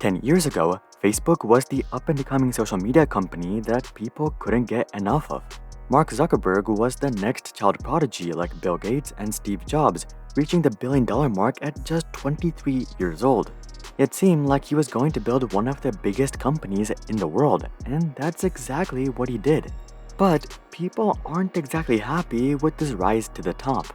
10 years ago, Facebook was the up-and-coming social media company that people couldn't get enough of. Mark Zuckerberg was the next child prodigy like Bill Gates and Steve Jobs, reaching the billion-dollar mark at just 23 years old. It seemed like he was going to build one of the biggest companies in the world, and that's exactly what he did. But people aren't exactly happy with this rise to the top.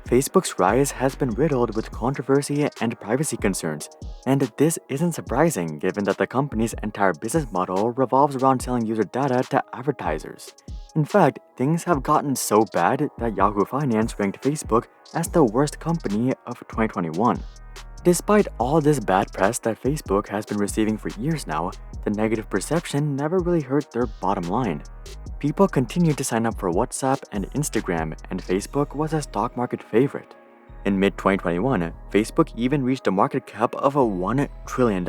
Facebook's rise has been riddled with controversy and privacy concerns, and this isn't surprising given that the company's entire business model revolves around selling user data to advertisers. In fact, things have gotten so bad that Yahoo Finance ranked Facebook as the worst company of 2021. Despite all this bad press that Facebook has been receiving for years now, the negative perception never really hurt their bottom line. People continued to sign up for WhatsApp and Instagram, and Facebook was a stock market favorite. In mid-2021, Facebook even reached a market cap of $1 trillion.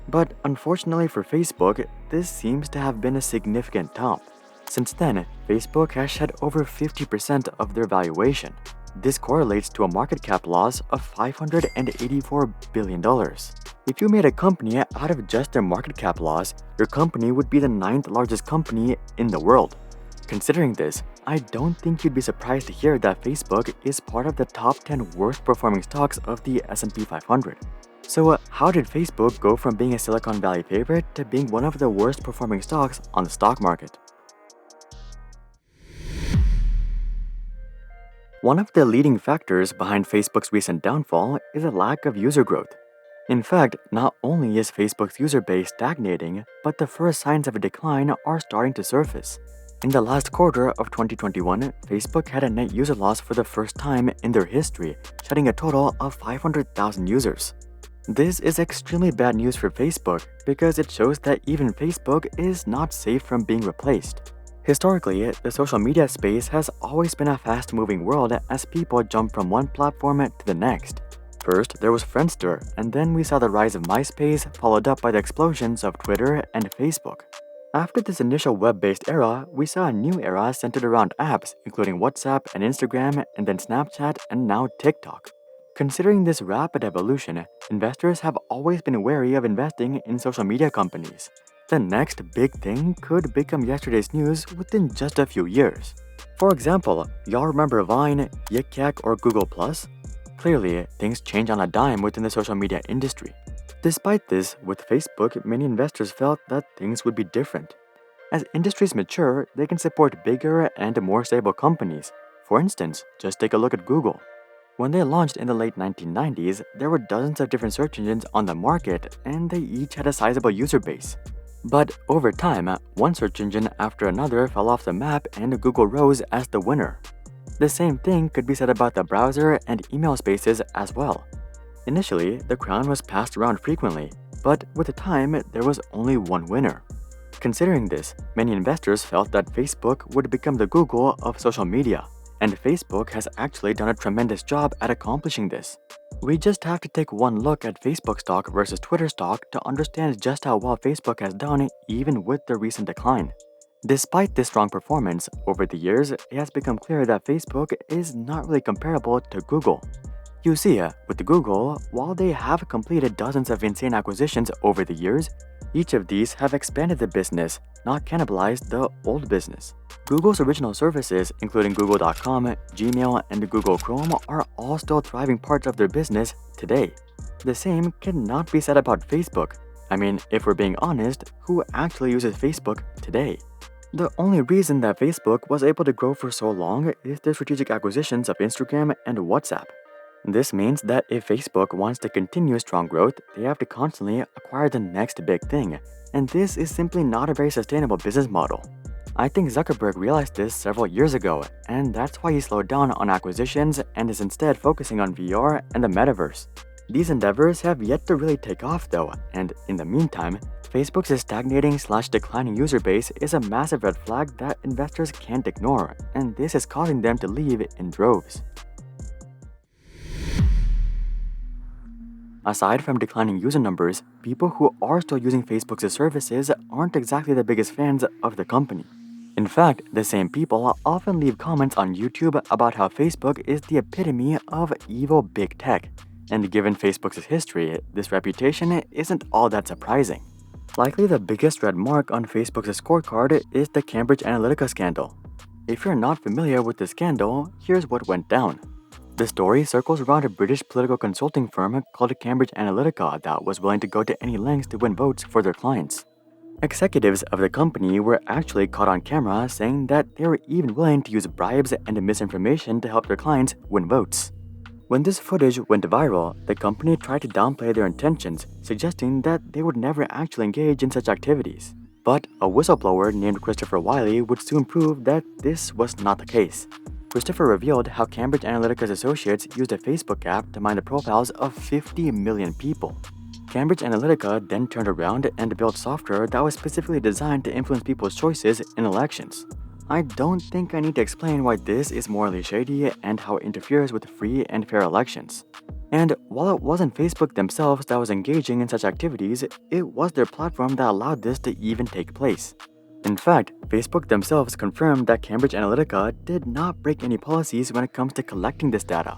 But unfortunately for Facebook, this seems to have been a significant top. Since then, Facebook has shed over 50% of their valuation. This correlates to a market cap loss of $584 billion. If you made a company out of just their market cap loss, your company would be the 9th largest company in the world. Considering this, I don't think you'd be surprised to hear that Facebook is part of the top 10 worst performing stocks of the S&P 500. So how did Facebook go from being a Silicon Valley favorite to being one of the worst performing stocks on the stock market? One of the leading factors behind Facebook's recent downfall is a lack of user growth. In fact, not only is Facebook's user base stagnating, but the first signs of a decline are starting to surface. In the last quarter of 2021, Facebook had a net user loss for the first time in their history, shedding a total of 500,000 users. This is extremely bad news for Facebook because it shows that even Facebook is not safe from being replaced. Historically, the social media space has always been a fast-moving world as people jump from one platform to the next. First, there was Friendster, and then we saw the rise of MySpace, followed up by the explosions of Twitter and Facebook. After this initial web-based era, we saw a new era centered around apps, including WhatsApp and Instagram, and then Snapchat, and now TikTok. Considering this rapid evolution, investors have always been wary of investing in social media companies. The next big thing could become yesterday's news within just a few years. For example, y'all remember Vine, Yik Yak, or Google+? Clearly, things change on a dime within the social media industry. Despite this, with Facebook, many investors felt that things would be different. As industries mature, they can support bigger and more stable companies. For instance, just take a look at Google. When they launched in the late 1990s, there were dozens of different search engines on the market, and they each had a sizable user base. But over time, one search engine after another fell off the map and Google rose as the winner. The same thing could be said about the browser and email spaces as well. Initially, the crown was passed around frequently, but with time, there was only one winner. Considering this, many investors felt that Facebook would become the Google of social media, and Facebook has actually done a tremendous job at accomplishing this. We just have to take one look at Facebook stock versus Twitter stock to understand just how well Facebook has done even with the recent decline. Despite this strong performance, over the years, it has become clear that Facebook is not really comparable to Google. You see, with Google, while they have completed dozens of insane acquisitions over the years, each of these have expanded the business, not cannibalized the old business. Google's original services, including Google.com, Gmail, and Google Chrome, are all still thriving parts of their business today. The same cannot be said about Facebook. I mean, if we're being honest, who actually uses Facebook today? The only reason that Facebook was able to grow for so long is their strategic acquisitions of Instagram and WhatsApp. This means that if Facebook wants to continue strong growth, they have to constantly acquire the next big thing, and this is simply not a very sustainable business model. I think Zuckerberg realized this several years ago, and that's why he slowed down on acquisitions and is instead focusing on VR and the metaverse. These endeavors have yet to really take off though, and in the meantime, Facebook's stagnating/declining user base is a massive red flag that investors can't ignore, and this is causing them to leave in droves. Aside from declining user numbers, people who are still using Facebook's services aren't exactly the biggest fans of the company. In fact, the same people often leave comments on YouTube about how Facebook is the epitome of evil big tech. And given Facebook's history, this reputation isn't all that surprising. Likely the biggest red mark on Facebook's scorecard is the Cambridge Analytica scandal. If you're not familiar with the scandal, here's what went down. The story circles around a British political consulting firm called Cambridge Analytica that was willing to go to any lengths to win votes for their clients. Executives of the company were actually caught on camera saying that they were even willing to use bribes and misinformation to help their clients win votes. When this footage went viral, the company tried to downplay their intentions, suggesting that they would never actually engage in such activities. But a whistleblower named Christopher Wiley would soon prove that this was not the case. Christopher revealed how Cambridge Analytica's associates used a Facebook app to mine the profiles of 50 million people. Cambridge Analytica then turned around and built software that was specifically designed to influence people's choices in elections. I don't think I need to explain why this is morally shady and how it interferes with free and fair elections. And while it wasn't Facebook themselves that was engaging in such activities, it was their platform that allowed this to even take place. In fact, Facebook themselves confirmed that Cambridge Analytica did not break any policies when it comes to collecting this data.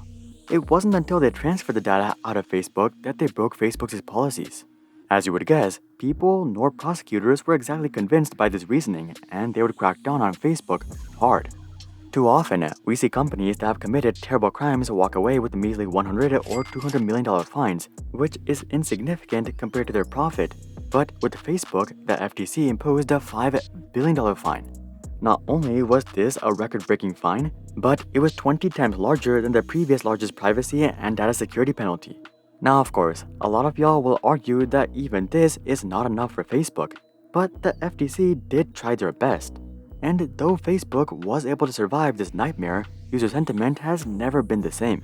It wasn't until they transferred the data out of Facebook that they broke Facebook's policies. As you would guess, people nor prosecutors were exactly convinced by this reasoning, and they would crack down on Facebook hard. Too often, we see companies that have committed terrible crimes walk away with measly $100 or $200 million fines, which is insignificant compared to their profit. But with Facebook, the FTC imposed a $5 billion fine. Not only was this a record-breaking fine, but it was 20 times larger than the previous largest privacy and data security penalty. Now, of course, a lot of y'all will argue that even this is not enough for Facebook, but the FTC did try their best. And though Facebook was able to survive this nightmare, user sentiment has never been the same.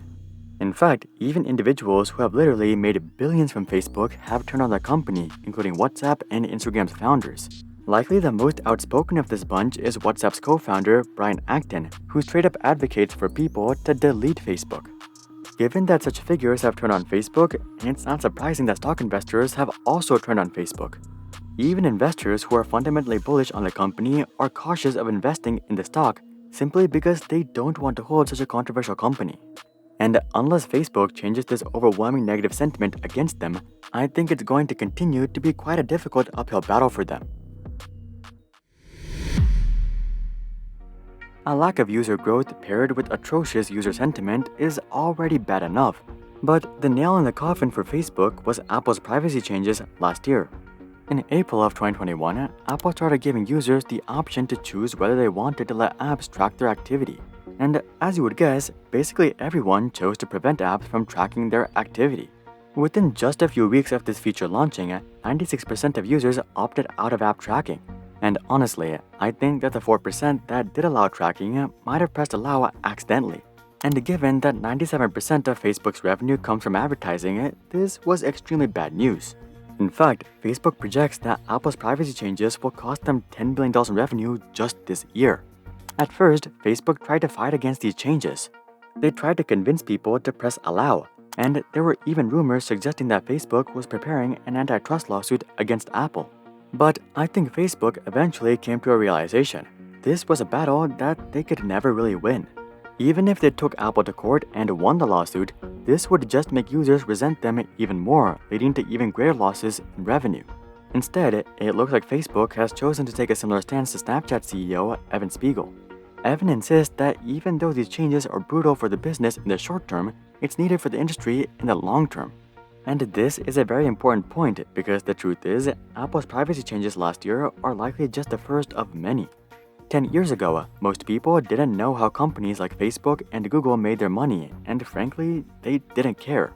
In fact, even individuals who have literally made billions from Facebook have turned on their company, including WhatsApp and Instagram's founders. Likely the most outspoken of this bunch is WhatsApp's co-founder, Brian Acton, who straight up advocates for people to delete Facebook. Given that such figures have turned on Facebook, it's not surprising that stock investors have also turned on Facebook. Even investors who are fundamentally bullish on the company are cautious of investing in the stock simply because they don't want to hold such a controversial company. And unless Facebook changes this overwhelming negative sentiment against them, I think it's going to continue to be quite a difficult uphill battle for them. A lack of user growth paired with atrocious user sentiment is already bad enough, but the nail in the coffin for Facebook was Apple's privacy changes last year. In April of 2021, Apple started giving users the option to choose whether they wanted to let apps track their activity. And as you would guess, basically everyone chose to prevent apps from tracking their activity. Within just a few weeks of this feature launching, 96% of users opted out of app tracking. And honestly, I think that the 4% that did allow tracking might have pressed allow accidentally. And given that 97% of Facebook's revenue comes from advertising, this was extremely bad news. In fact, Facebook projects that Apple's privacy changes will cost them $10 billion in revenue just this year. At first, Facebook tried to fight against these changes. They tried to convince people to press allow, and there were even rumors suggesting that Facebook was preparing an antitrust lawsuit against Apple. But I think Facebook eventually came to a realization. This was a battle that they could never really win. Even if they took Apple to court and won the lawsuit, this would just make users resent them even more, leading to even greater losses in revenue. Instead, it looks like Facebook has chosen to take a similar stance to Snapchat CEO Evan Spiegel. Evan insists that even though these changes are brutal for the business in the short term, it's needed for the industry in the long term. And this is a very important point because the truth is, Apple's privacy changes last year are likely just the first of many. 10 years ago, most people didn't know how companies like Facebook and Google made their money, and frankly, they didn't care.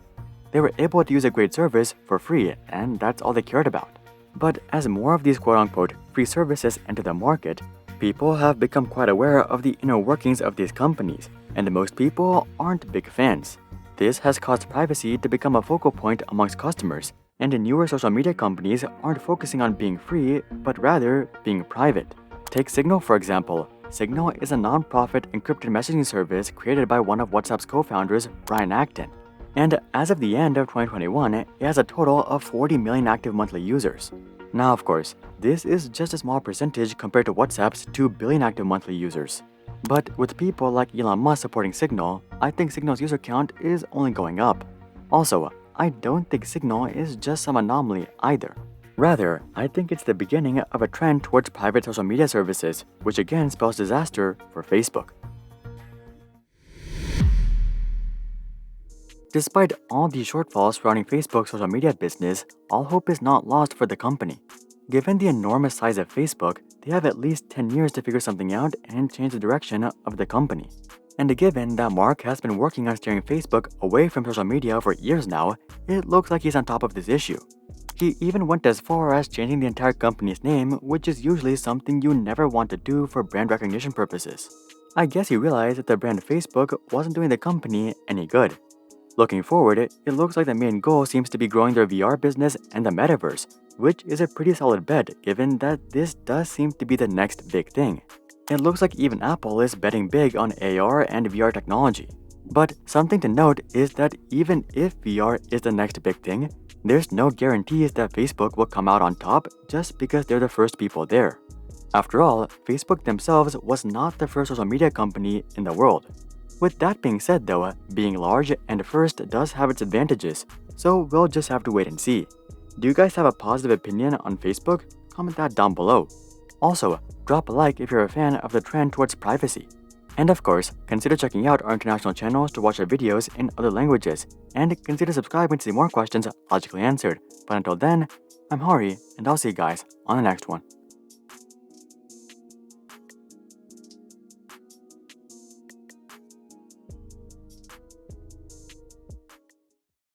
They were able to use a great service for free, and that's all they cared about. But as more of these quote-unquote free services enter the market, people have become quite aware of the inner workings of these companies, and most people aren't big fans. This has caused privacy to become a focal point amongst customers, and the newer social media companies aren't focusing on being free, but rather being private. Take Signal for example. Signal is a non-profit encrypted messaging service created by one of WhatsApp's co-founders, Brian Acton. And as of the end of 2021, it has a total of 40 million active monthly users. Now, of course, this is just a small percentage compared to WhatsApp's 2 billion active monthly users. But with people like Elon Musk supporting Signal, I think Signal's user count is only going up. Also, I don't think Signal is just some anomaly either. Rather, I think it's the beginning of a trend towards private social media services, which again spells disaster for Facebook. Despite all these shortfalls surrounding Facebook's social media business, all hope is not lost for the company. Given the enormous size of Facebook, they have at least 10 years to figure something out and change the direction of the company. And given that Mark has been working on steering Facebook away from social media for years now, it looks like he's on top of this issue. He even went as far as changing the entire company's name, which is usually something you never want to do for brand recognition purposes. I guess he realized that the brand Facebook wasn't doing the company any good. Looking forward, it looks like the main goal seems to be growing their VR business and the metaverse, which is a pretty solid bet given that this does seem to be the next big thing. It looks like even Apple is betting big on AR and VR technology. But something to note is that even if VR is the next big thing, there's no guarantees that Facebook will come out on top just because they're the first people there. After all, Facebook themselves was not the first social media company in the world. With that being said though, being large and first does have its advantages, so we'll just have to wait and see. Do you guys have a positive opinion on Facebook? Comment that down below. Also, drop a like if you're a fan of the trend towards privacy. And of course, consider checking out our international channels to watch our videos in other languages, and consider subscribing to see more questions logically answered. But until then, I'm Harrer, and I'll see you guys on the next one.